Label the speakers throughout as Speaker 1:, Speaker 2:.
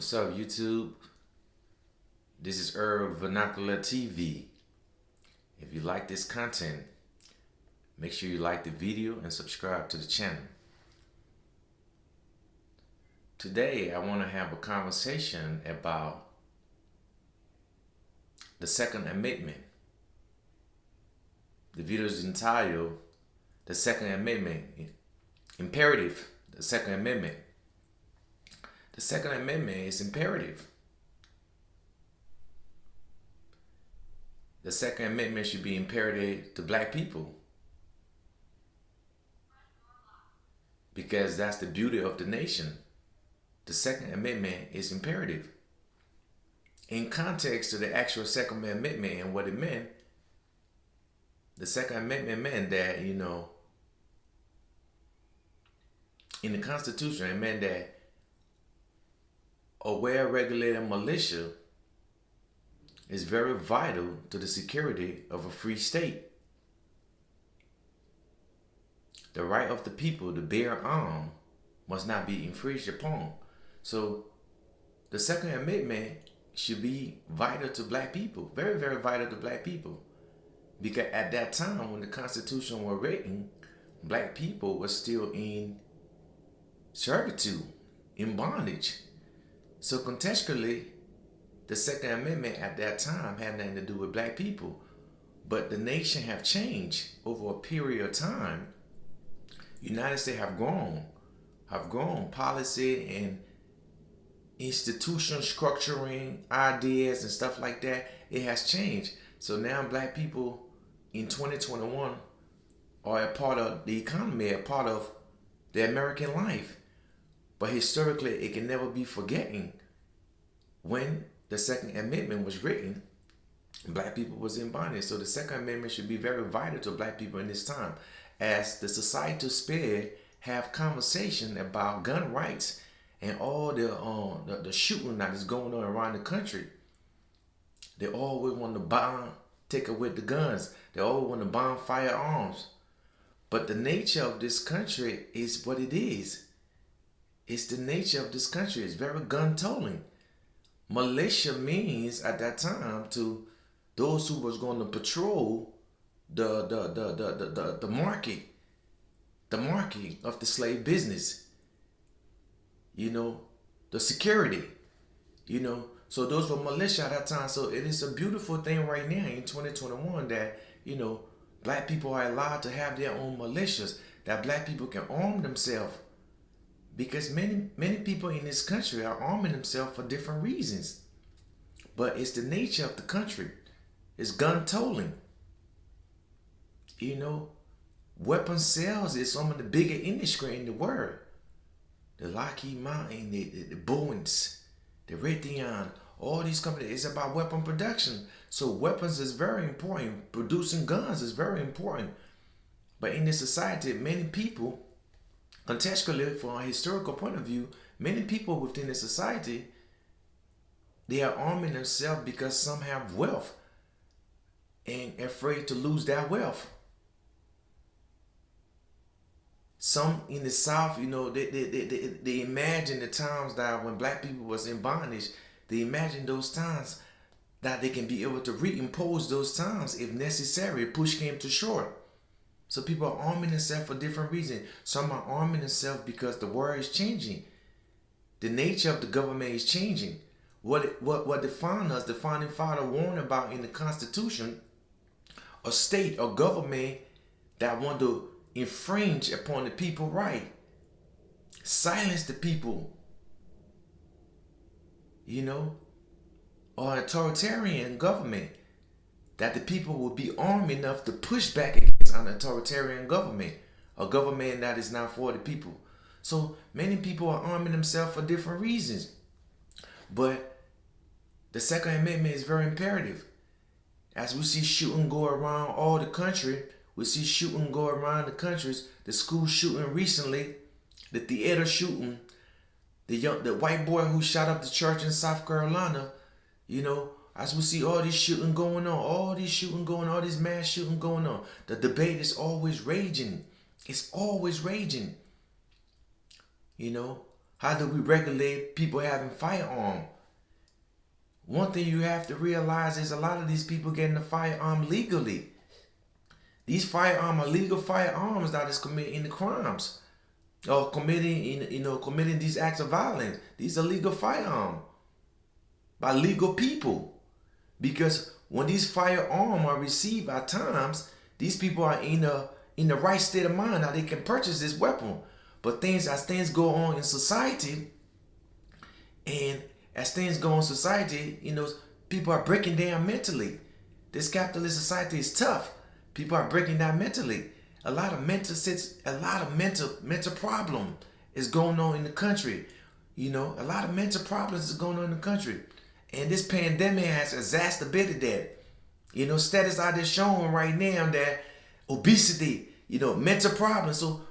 Speaker 1: What's up, YouTube? This is Herb Vernacular TV. If you like this content, make sure you like the video and subscribe to the channel. Today, I want to have a conversation about the Second Amendment. The video is entitled The Second Amendment Imperative. The Second Amendment. The Second Amendment is imperative. The Second Amendment should be imperative to black people, because that's the beauty of the nation. The Second Amendment is imperative. In context to the actual Second Amendment and what it meant, the Second Amendment meant that, in the Constitution, it meant that a well-regulated militia is very vital to the security of a free state. The right of the people to bear arms must not be infringed upon. So the Second Amendment should be vital to black people, very, very vital to black people. Because at that time when the Constitution was written, black people were still in servitude, in bondage. So contextually, the Second Amendment at that time had nothing to do with black people. But the nation have changed over a period of time. United States have grown policy and institution structuring, ideas and stuff like that. It has changed. So now black people in 2021 are a part of the economy, a part of the American life. But historically, it can never be forgotten. When the Second Amendment was written, black people was in bondage. So the Second Amendment should be very vital to black people in this time. As the societal sphere have conversation about gun rights and all the shooting that is going on around the country. They always want to bomb, take away the guns. They always want to bomb firearms. But the nature of this country is what it is. It's the nature of this country. It's very gun tolling. Militia means at that time to those who was going to patrol the market of the slave business. The security. So those were militia at that time. So it is a beautiful thing right now in 2021 that black people are allowed to have their own militias, that black people can arm themselves. Because many people in this country are arming themselves for different reasons. But it's the nature of the country. It's gun tolling. Weapon sales is some of the bigger industry in the world. The Lockheed Martin, the Boeings, the Raytheon, all these companies, it's about weapon production. So weapons is very important. Producing guns is very important. But in this society, many people, contextually, from a historical point of view, many people within the society, they are arming themselves because some have wealth and afraid to lose that wealth. Some in the South, they imagine the times that when black people was in bondage, they imagine those times that they can be able to reimpose those times if necessary, push came to short. So people are arming themselves for different reasons. Some are arming themselves because the world is changing. The nature of the government is changing. What defined us, the founding father warned about in the Constitution, a state or government that want to infringe upon the people's right, silence the people, or authoritarian government, that the people will be armed enough to push back against an authoritarian government, a government that is not for the people. So many people are arming themselves for different reasons. But the Second Amendment is very imperative. As we see shooting go around all the country, we see shooting go around the countries, the school shooting recently, the theater shooting, the white boy who shot up the church in South Carolina, as we see all this shooting going on, all this mass shooting going on, the debate is always raging. It's always raging. How do we regulate people having firearm? One thing you have to realize is a lot of these people getting a firearm legally. These firearms are legal firearms that is committing the crimes or committing these acts of violence. These are legal firearms by legal people. Because when these firearms are received at times, these people are in the right state of mind that they can purchase this weapon. But as things go on in society, and as things go on in society, people are breaking down mentally. This capitalist society is tough. People are breaking down mentally. A lot of mental problem is going on in the country. A lot of mental problems is going on in the country. And this pandemic has exacerbated that. Studies out there showing right now that obesity, mental problems. So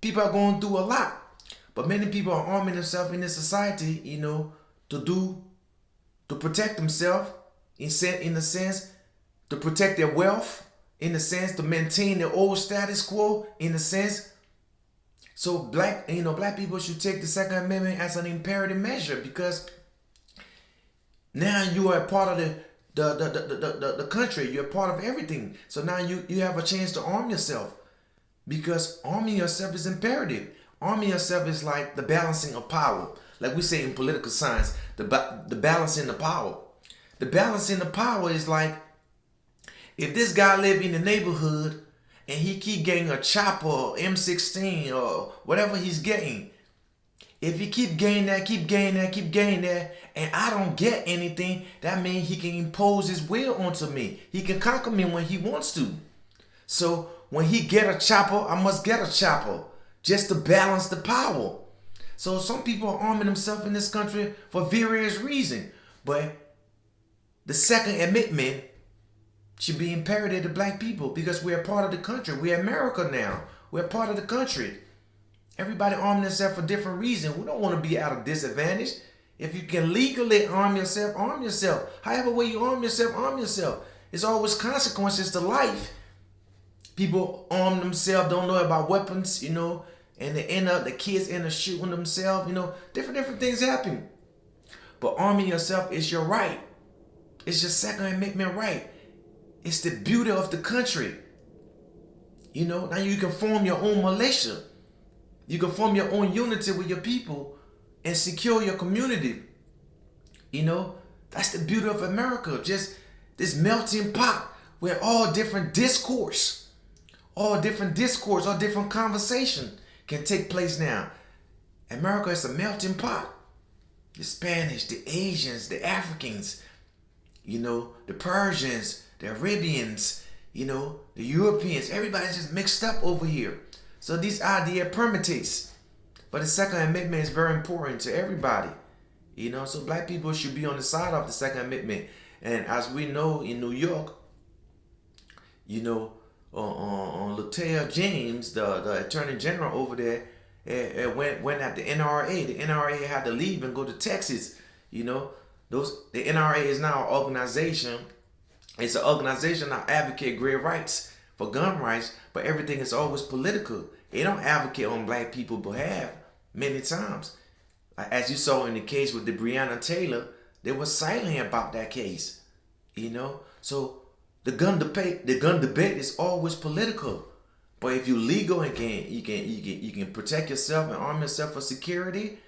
Speaker 1: people are going through a lot. But many people are arming themselves in this society, to protect themselves in a sense, to protect their wealth, in a sense, to maintain their old status quo, in a sense. So black people should take the Second Amendment as an imperative measure, because now you are a part of the country. You're a part of everything. So now you have a chance to arm yourself, because arming yourself is imperative. Arming yourself is like the balancing of power. Like we say in political science, the balancing of power. The balancing of power is like, if this guy live in the neighborhood and he keep getting a chopper or M16 or whatever he's getting, if he keep getting that, and I don't get anything, that means he can impose his will onto me. He can conquer me when he wants to. So when he get a chopper, I must get a chopper, just to balance the power. So some people are arming themselves in this country for various reasons. But the Second Amendment should be imperative to black people, because we're a part of the country. We're America now. We're a part of the country. Everybody arming themselves for different reasons. We don't want to be at a disadvantage. If you can legally arm yourself, arm yourself. However way you arm yourself, arm yourself. There's always consequences to life. People arm themselves, don't know about weapons, and the kids end up shooting themselves, different things happen. But arming yourself is your right. It's your Second Amendment right. It's the beauty of the country. Now you can form your own militia. You can form your own unity with your people and secure your community. That's the beauty of America. Just this melting pot where all different discourse, all different conversation can take place now. America is a melting pot. The Spanish, the Asians, the Africans, the Persians, the Arabians, the Europeans, everybody's just mixed up over here. So this idea permutates. But the Second Amendment is very important to everybody. So black people should be on the side of the Second Amendment. And as we know in New York, Letitia James, the Attorney General over there, went at the NRA. The NRA had to leave and go to Texas. The NRA is now an organization. It's an organization that advocates great rights for gun rights, but everything is always political. They don't advocate on black people's behalf many times. As you saw in the case with the Breonna Taylor, they were silent about that case. So the gun debate is always political. But if you're legal and you can protect yourself and arm yourself for security,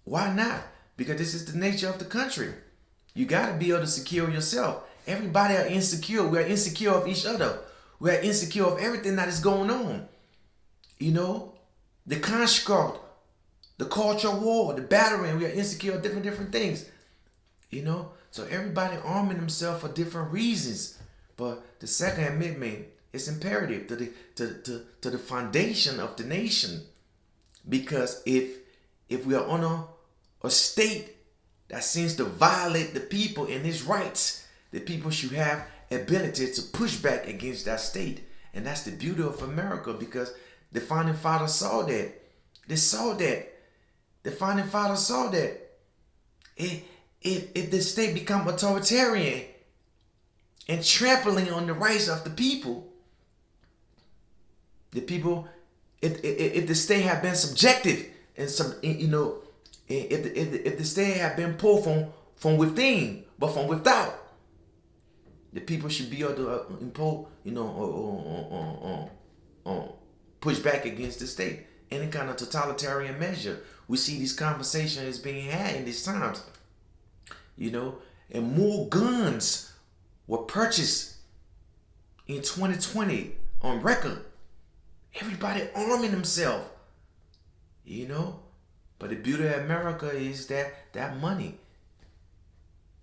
Speaker 1: why not? Because this is the nature of the country. You got to be able to secure yourself. Everybody are insecure. We are insecure of each other. We are insecure of everything that is going on. The construct, the culture war, the battering. We are insecure of different things. So everybody arming themselves for different reasons. But the Second Amendment is imperative to the foundation of the nation. Because if we are on a state that seems to violate the people and its rights, the people should have ability to push back against that state. And that's the beauty of America, because the founding fathers saw that. They saw that. The founding fathers saw that. If the state become authoritarian and trampling on the rights of the people, if the state have been subjective and If the state had been pulled from within, but from without, the people should be able to impose, push back against the state. Any kind of totalitarian measure. We see these conversations being had in these times, and more guns were purchased in 2020 on record. Everybody arming themselves, But the beauty of America is that money,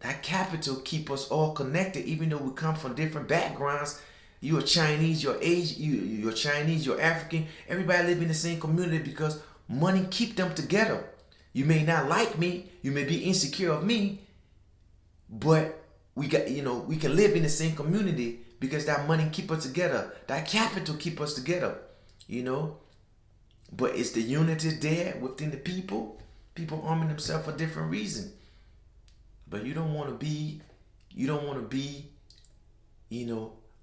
Speaker 1: that capital keep us all connected, even though we come from different backgrounds. You're Chinese, you're Asian, you're Chinese, you're African. Everybody live in the same community because money keep them together. You may not like me, you may be insecure of me, but we can live in the same community because that money keep us together. That capital keep us together, But it's the unity there within the people. People arming themselves for different reasons. But you don't want to be,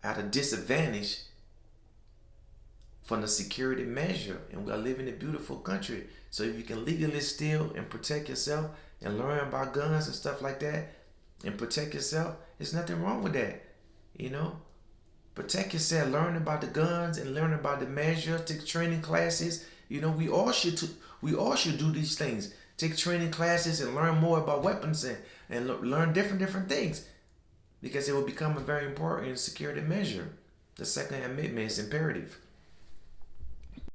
Speaker 1: at a disadvantage from the security measure. And we are living in a beautiful country. So if you can legally steal and protect yourself and learn about guns and stuff like that and protect yourself, there's nothing wrong with that. Protect yourself, learn about the guns and learn about the measure, take training classes. We all should do these things. Take training classes and learn more about weapons and learn different things, because it will become a very important security measure. The Second Amendment is imperative.